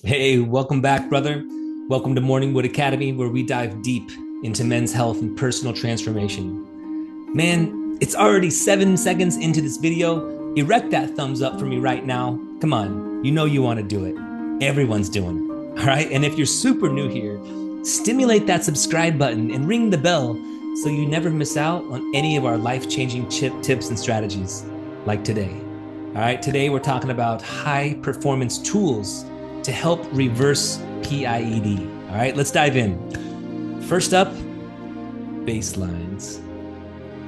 Hey, welcome back, brother. Welcome to Morningwood Academy, where we dive deep into men's health and personal transformation. Man, it's already 7 seconds into this video. Erect that thumbs up for me right now. Come on, you know you want to do it. Everyone's doing it. All right. And if you're super new here, stimulate that subscribe button and ring the bell so you never miss out on any of our life changing tips and strategies like today. All right. Today, we're talking about high performance tools to help reverse PIED. All right, let's dive in. First up, baselines.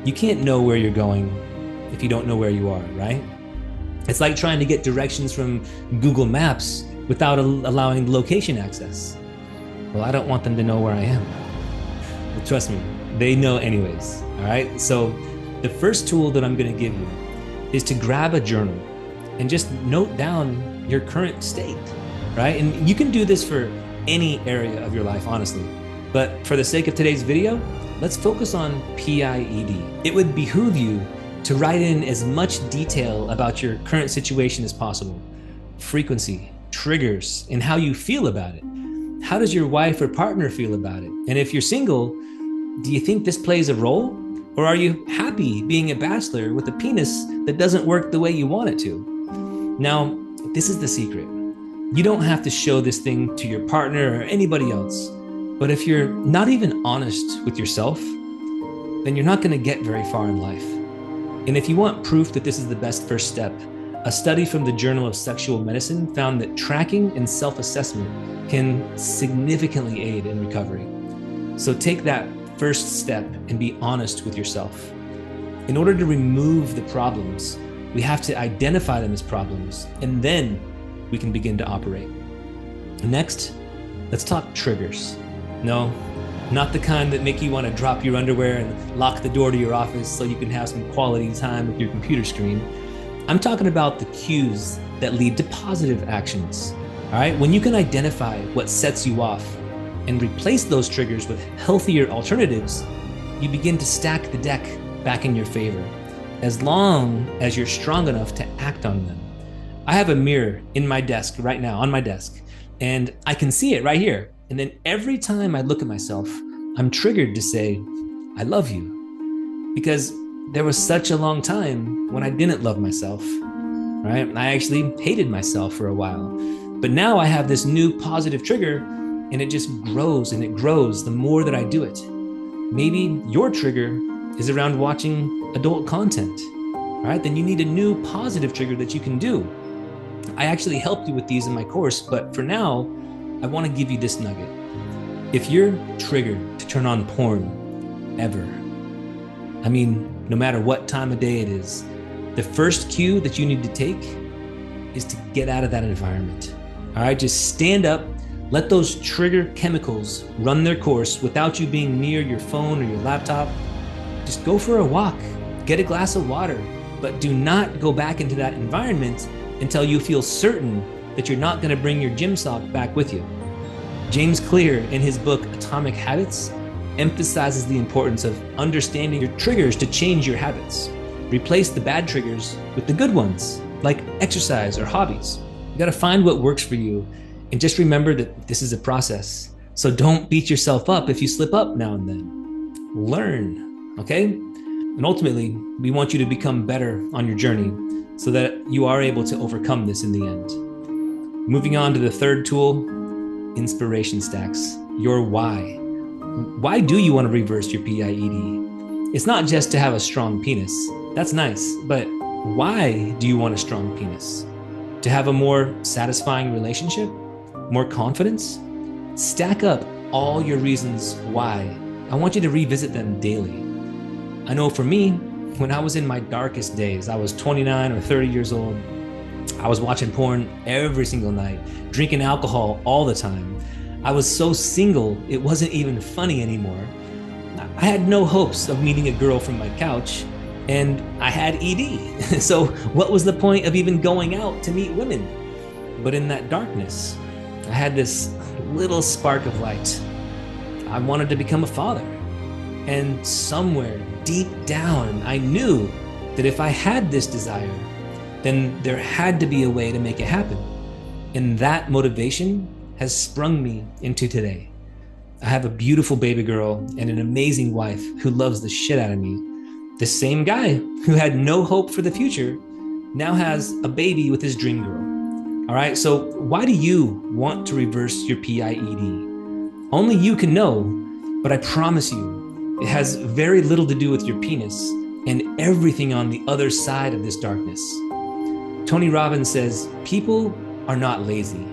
You can't know where you're going if you don't know where you are, right? It's like trying to get directions from Google Maps without allowing location access. Well, I don't want them to know where I am. Well, trust me, they know anyways. All right, so the first tool that I'm going to give you is to grab a journal and just note down your current state. Right? And you can do this for any area of your life, honestly. But for the sake of today's video, let's focus on PIED. It would behoove you to write in as much detail about your current situation as possible. Frequency, triggers, and how you feel about it. How does your wife or partner feel about it? And if you're single, do you think this plays a role? Or are you happy being a bachelor with a penis that doesn't work the way you want it to? Now, this is the secret. You don't have to show this thing to your partner or anybody else. But if you're not even honest with yourself, then you're not going to get very far in life. And if you want proof that this is the best first step, a study from the Journal of Sexual Medicine found that tracking and self-assessment can significantly aid in recovery. So take that first step and be honest with yourself. In order to remove the problems, we have to identify them as problems, and then we can begin to operate. Next, let's talk triggers. No, not the kind that make you want to drop your underwear and lock the door to your office so you can have some quality time with your computer screen. I'm talking about the cues that lead to positive actions. All right, when you can identify what sets you off and replace those triggers with healthier alternatives, you begin to stack the deck back in your favor, as long as you're strong enough to act on them. I have a mirror in my desk right now, on my desk, and I can see it right here. And then every time I look at myself, I'm triggered to say, I love you. Because there was such a long time when I didn't love myself, right? I actually hated myself for a while. But now I have this new positive trigger, and it just grows and it grows the more that I do it. Maybe your trigger is around watching adult content, right? Then you need a new positive trigger that you can do. I actually helped you with these in my course, but for now, I want to give you this nugget. If you're triggered to turn on porn ever, I mean, no matter what time of day it is, the first cue that you need to take is to get out of that environment. All right, just stand up, let those trigger chemicals run their course without you being near your phone or your laptop. Just go for a walk, get a glass of water, but do not go back into that environment until you feel certain that you're not going to bring your gym sock back with you. James Clear, in his book Atomic Habits, emphasizes the importance of understanding your triggers to change your habits. Replace the bad triggers with the good ones, like exercise or hobbies. You got to find what works for you, and just remember that this is a process. So don't beat yourself up if you slip up now and then. Learn, okay? And ultimately, we want you to become better on your journey so that you are able to overcome this in the end. Moving on to the third tool, inspiration stacks. Your why. Why do you want to reverse your PIED? It's not just to have a strong penis. That's nice, but why do you want a strong penis? To have a more satisfying relationship? More confidence? Stack up all your reasons why. I want you to revisit them daily. I know for me, when I was in my darkest days, I was 29 or 30 years old. I was watching porn every single night, drinking alcohol all the time. I was so single, it wasn't even funny anymore. I had no hopes of meeting a girl from my couch, and I had ED. So what was the point of even going out to meet women? But in that darkness, I had this little spark of light. I wanted to become a father. And somewhere deep down, I knew that if I had this desire, then there had to be a way to make it happen. And that motivation has sprung me into today. I have a beautiful baby girl and an amazing wife who loves the shit out of me. The same guy who had no hope for the future now has a baby with his dream girl. All right, so why do you want to reverse your PIED? Only you can know, but I promise you, it has very little to do with your penis and everything on the other side of this darkness. Tony Robbins says, people are not lazy.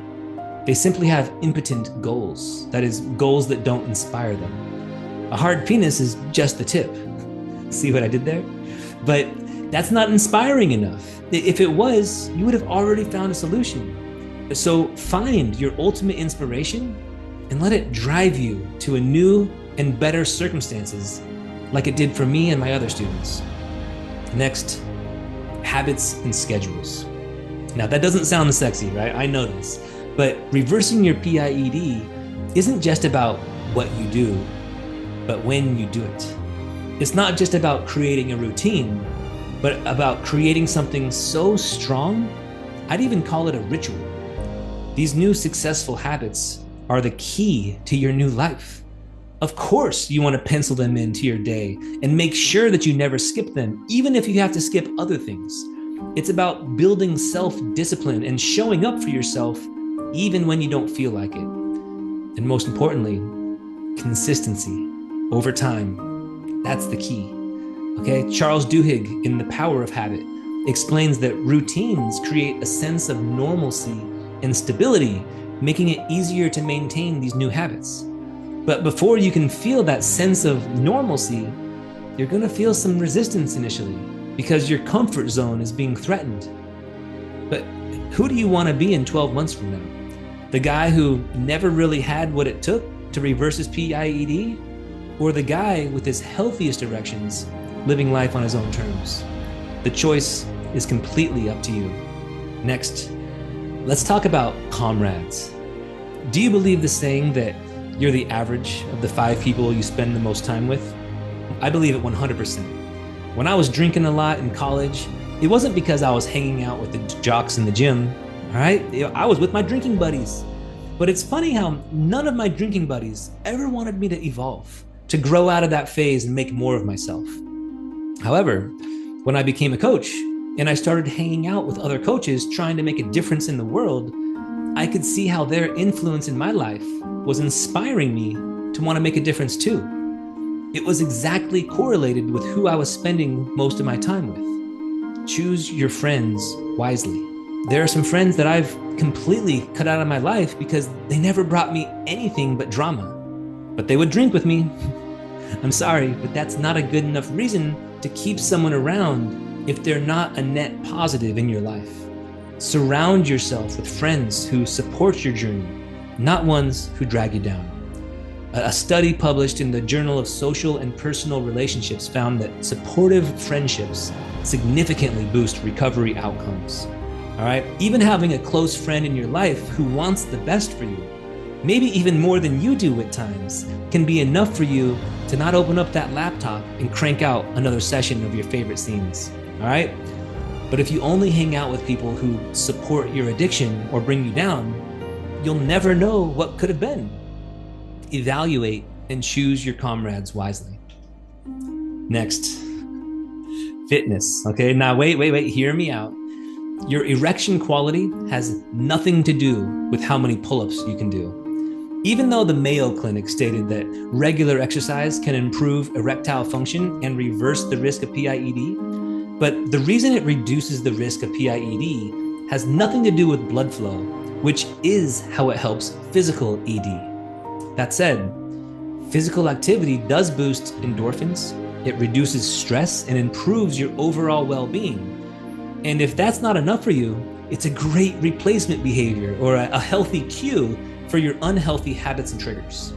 They simply have impotent goals. That is, goals that don't inspire them. A hard penis is just the tip. See what I did there? But that's not inspiring enough. If it was, you would have already found a solution. So find your ultimate inspiration and let it drive you to a new and better circumstances, like it did for me and my other students. Next, habits and schedules. Now that doesn't sound sexy, right? I know this, but reversing your PIED isn't just about what you do, but when you do it. It's not just about creating a routine, but about creating something so strong, I'd even call it a ritual. These new successful habits are the key to your new life. Of course, you want to pencil them into your day and make sure that you never skip them, even if you have to skip other things. It's about building self-discipline and showing up for yourself, even when you don't feel like it. And most importantly, consistency over time. That's the key. Okay, Charles Duhigg in The Power of Habit explains that routines create a sense of normalcy and stability, making it easier to maintain these new habits. But before you can feel that sense of normalcy, you're gonna feel some resistance initially because your comfort zone is being threatened. But who do you wanna be in 12 months from now? The guy who never really had what it took to reverse his PIED? Or the guy with his healthiest erections living life on his own terms? The choice is completely up to you. Next, let's talk about comrades. Do you believe the saying that you're the average of the 5 people you spend the most time with? I believe it 100%. When I was drinking a lot in college, it wasn't because I was hanging out with the jocks in the gym, all right? I was with my drinking buddies. But it's funny how none of my drinking buddies ever wanted me to evolve, to grow out of that phase and make more of myself. However, when I became a coach and I started hanging out with other coaches trying to make a difference in the world, I could see how their influence in my life was inspiring me to want to make a difference too. It was exactly correlated with who I was spending most of my time with. Choose your friends wisely. There are some friends that I've completely cut out of my life because they never brought me anything but drama. But they would drink with me. I'm sorry, but that's not a good enough reason to keep someone around if they're not a net positive in your life. Surround yourself with friends who support your journey, not ones who drag you down. A study published in the Journal of Social and Personal Relationships found that supportive friendships significantly boost recovery outcomes. All right, even having a close friend in your life who wants the best for you, maybe even more than you do at times, can be enough for you to not open up that laptop and crank out another session of your favorite scenes. All right? But if you only hang out with people who support your addiction or bring you down, you'll never know what could have been. Evaluate and choose your comrades wisely. Next, fitness. Okay, now wait, hear me out. Your erection quality has nothing to do with how many pull-ups you can do. Even though the Mayo Clinic stated that regular exercise can improve erectile function and reverse the risk of PIED, but the reason it reduces the risk of PIED has nothing to do with blood flow, which is how it helps physical ED. That said, physical activity does boost endorphins, it reduces stress and improves your overall well-being. And if that's not enough for you, it's a great replacement behavior or a healthy cue for your unhealthy habits and triggers.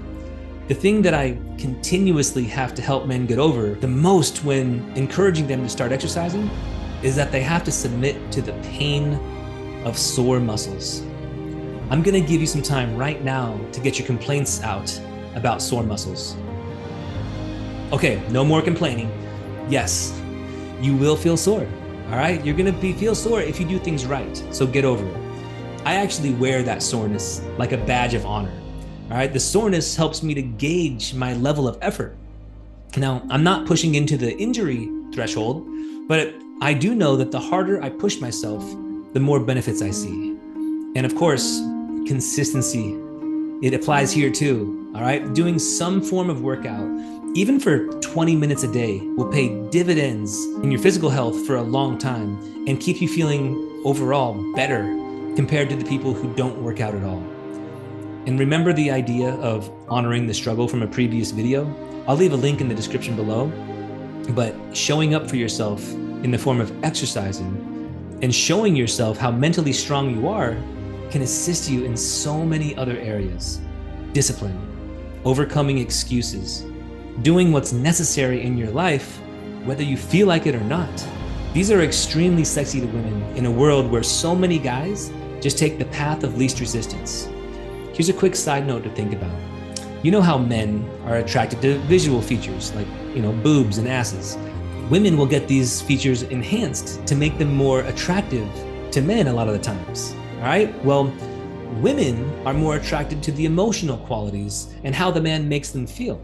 The thing that I continuously have to help men get over the most when encouraging them to start exercising is that they have to submit to the pain of sore muscles. I'm gonna give you some time right now to get your complaints out about sore muscles. Okay, no more complaining. Yes, you will feel sore. All right, you're gonna feel sore if you do things right, so get over it. I actually wear that soreness like a badge of honor. All right, the soreness helps me to gauge my level of effort. Now, I'm not pushing into the injury threshold, but I do know that the harder I push myself, the more benefits I see. And of course, consistency. It applies here too, all right? Doing some form of workout, even for 20 minutes a day, will pay dividends in your physical health for a long time and keep you feeling overall better compared to the people who don't work out at all. And remember the idea of honoring the struggle from a previous video? I'll leave a link in the description below, but showing up for yourself in the form of exercising and showing yourself how mentally strong you are can assist you in so many other areas. Discipline, overcoming excuses, doing what's necessary in your life, whether you feel like it or not. These are extremely sexy to women in a world where so many guys just take the path of least resistance. Here's a quick side note to think about. You know how men are attracted to visual features like, boobs and asses. Women will get these features enhanced to make them more attractive to men a lot of the times. All right? Well, women are more attracted to the emotional qualities and how the man makes them feel.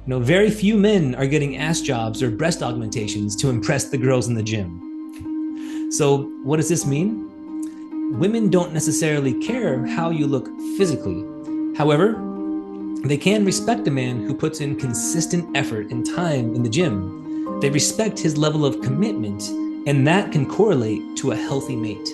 Very few men are getting ass jobs or breast augmentations to impress the girls in the gym. So what does this mean? Women don't necessarily care how you look physically. However, they can respect a man who puts in consistent effort and time in the gym. They respect his level of commitment, and that can correlate to a healthy mate.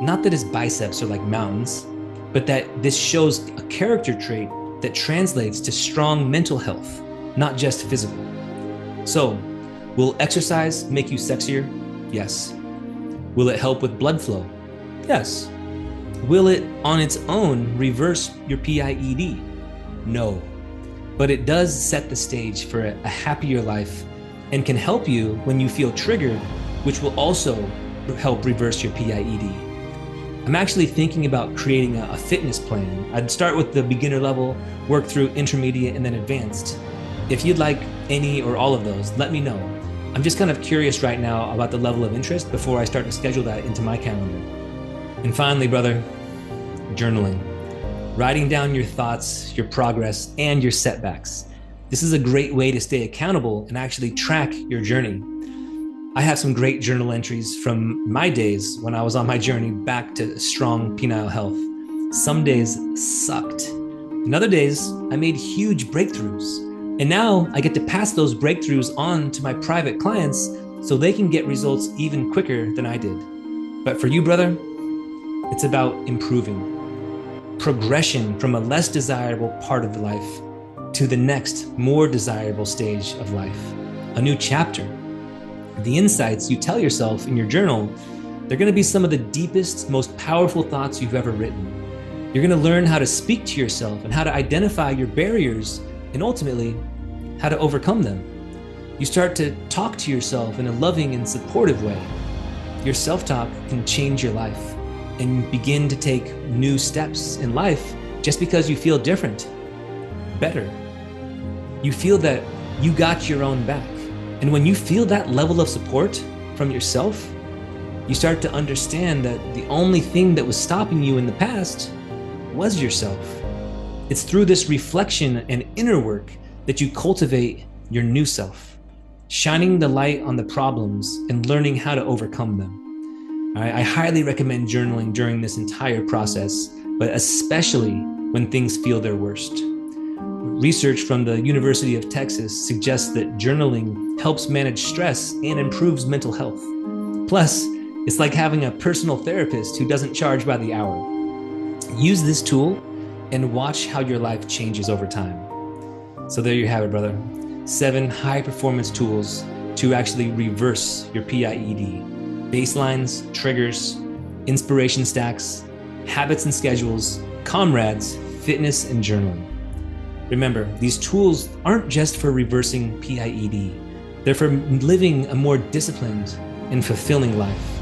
Not that his biceps are like mountains, but that this shows a character trait that translates to strong mental health, not just physical. So, will exercise make you sexier? Yes. Will it help with blood flow? Yes. Will it on its own reverse your PIED? No. But it does set the stage for a happier life and can help you when you feel triggered, which will also help reverse your PIED. I'm actually thinking about creating a fitness plan. I'd start with the beginner level, work through intermediate, and then advanced. If you'd like any or all of those, let me know. I'm just kind of curious right now about the level of interest before I start to schedule that into my calendar. And finally, brother, journaling. Writing down your thoughts, your progress, and your setbacks. This is a great way to stay accountable and actually track your journey. I have some great journal entries from my days when I was on my journey back to strong penile health. Some days sucked. In other days, I made huge breakthroughs. And now I get to pass those breakthroughs on to my private clients so they can get results even quicker than I did. But for you, brother, it's about improving. Progression from a less desirable part of life to the next, more desirable stage of life. A new chapter. The insights you tell yourself in your journal, they're going to be some of the deepest, most powerful thoughts you've ever written. You're going to learn how to speak to yourself and how to identify your barriers and ultimately how to overcome them. You start to talk to yourself in a loving and supportive way. Your self-talk can change your life and you begin to take new steps in life just because you feel different, better. You feel that you got your own back. And when you feel that level of support from yourself, you start to understand that the only thing that was stopping you in the past was yourself. It's through this reflection and inner work that you cultivate your new self, shining the light on the problems and learning how to overcome them. I highly recommend journaling during this entire process, but especially when things feel their worst. Research from the University of Texas suggests that journaling helps manage stress and improves mental health. Plus, it's like having a personal therapist who doesn't charge by the hour. Use this tool and watch how your life changes over time. So there you have it, brother. 7 high-performance tools to actually reverse your PIED. Baselines, triggers, inspiration stacks, habits and schedules, comrades, fitness, and journaling. Remember, these tools aren't just for reversing PIED. They're for living a more disciplined and fulfilling life.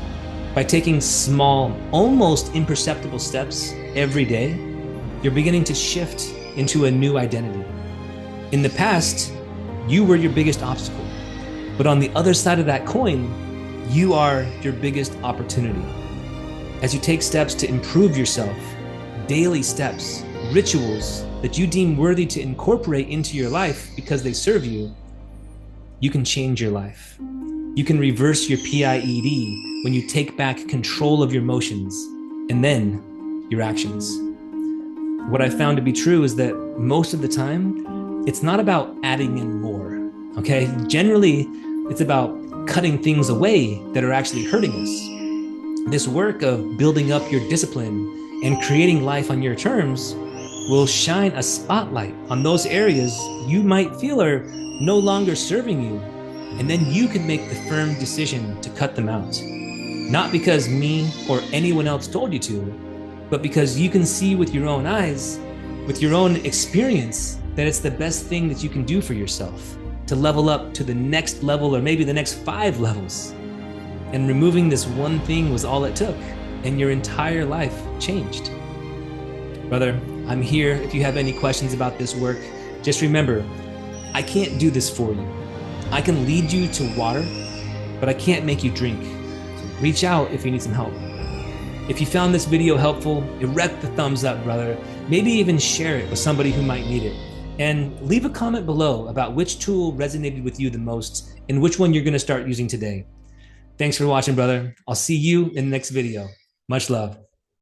By taking small, almost imperceptible steps every day, you're beginning to shift into a new identity. In the past, you were your biggest obstacle, but on the other side of that coin, you are your biggest opportunity. As you take steps to improve yourself, daily steps, rituals that you deem worthy to incorporate into your life because they serve you, you can change your life. You can reverse your PIED when you take back control of your emotions and then your actions. What I found to be true is that most of the time, it's not about adding in more, okay? Generally, it's about cutting things away that are actually hurting us. This work of building up your discipline and creating life on your terms will shine a spotlight on those areas you might feel are no longer serving you. And then you can make the firm decision to cut them out. Not because me or anyone else told you to, but because you can see with your own eyes, with your own experience, that it's the best thing that you can do for yourself to level up to the next level or maybe the next 5 levels. And removing this one thing was all it took, and your entire life changed. Brother, I'm here if you have any questions about this work. Just remember, I can't do this for you. I can lead you to water, but I can't make you drink. So reach out if you need some help. If you found this video helpful, erect the thumbs up, brother. Maybe even share it with somebody who might need it. And leave a comment below about which tool resonated with you the most and which one you're going to start using today. Thanks for watching, brother. I'll see you in the next video. Much love.